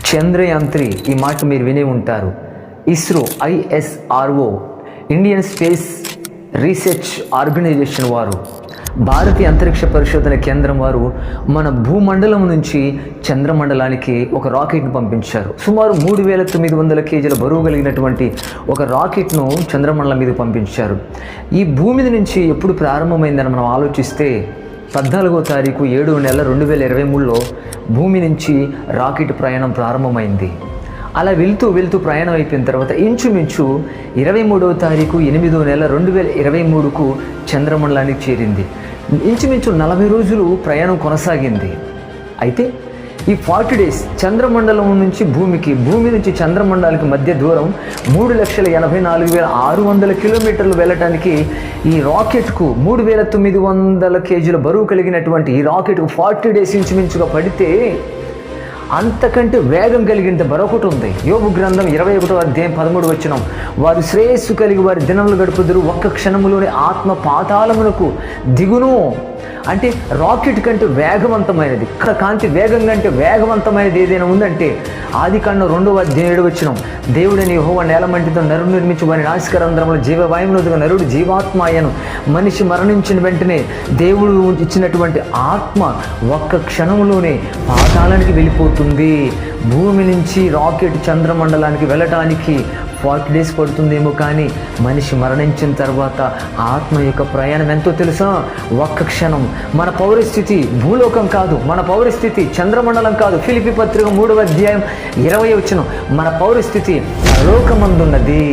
చంద్రయాన్-3 ఈ మాట మీరు వినే ఉంటారు. ISRO ISRO Indian Space Research Organisation వారు, భారతీయ అంతరిక్ష పరిశోధన కేంద్రం వారు మన భూమండలం నుంచి చంద్రమండలానికి ఒక రాకెట్ను పంపించారు. సుమారు 3900 కేజీల బరువు కలిగినటువంటి ఒక రాకెట్ను చంద్రమండలం మీద పంపించారు. ఈ భూమి నుంచి ఎప్పుడు ప్రారంభమైందని మనం ఆలోచిస్తే 14వ తారీఖు 7వ నెల 2023లో భూమి నుంచి రాకెట్ ప్రయాణం ప్రారంభమైంది. అలా వెళ్తూ ప్రయాణం అయిపోయిన తర్వాత ఇంచుమించు 23వ తారీఖు 8వ నెల 2023కు చంద్రమండలానికి చేరింది. ఇంచుమించు 40 రోజులు ప్రయాణం కొనసాగింది. అయితే ఈ 40 డేస్ చంద్రమండలం నుంచి భూమి నుంచి చంద్రమండలానికి మధ్య దూరం 3,84,600 కిలోమీటర్లు వెళ్ళటానికి ఈ రాకెట్కు 3,900 కేజీల బరువు కలిగినటువంటి ఈ రాకెట్కు 40 డేస్ ఇంచుమించుగా పడితే అంతకంటే వేగం కలిగినంత మరొకటి ఉంది. యోబు గ్రంథం 21వ అధ్యాయం 13 వచనం, వారు శ్రేయస్సు కలిగి వారి దినములు గడుపుదురు, ఒక్క క్షణములోనే ఆత్మ పాతాళమునకు దిగును. అంటే రాకెట్ కంటే వేగవంతమైనది, కాంతి వేగం కంటే వేగవంతమైనది ఏదైనా ఉందంటే ఆదికాండం 2వ అధ్యాయం 7వ వచనం, దేవుడని యెహోవా నేలమంటితో నరుడు నిర్మించి వారి నాసికారంధ్రములో జీవవాయువునొదుగా నరుడు జీవాత్మ అయ్యను. మనిషి మరణించిన వెంటనే దేవుడు ఇచ్చినటువంటి ఆత్మ ఒక్క క్షణంలోనే పాతాళానికి వెళ్ళిపోతుంది. భూమి నుంచి రాకెట్ చంద్రమండలానికి వెళ్ళటానికి 40 డేస్ పడుతుందేమో, కానీ మనిషి మరణించిన తర్వాత ఆత్మ యొక్క ప్రయాణం ఎంతో తెలుసా? ఒక్క క్షణం. మన పౌరస్థితి భూలోకం కాదు, మన పౌరస్థితి చంద్రమండలం కాదు. ఫిలిప్పీ పత్రిక 3వ అధ్యాయం 20వ వచనం, మన పౌరస్థితి పరలోకమందున్నది.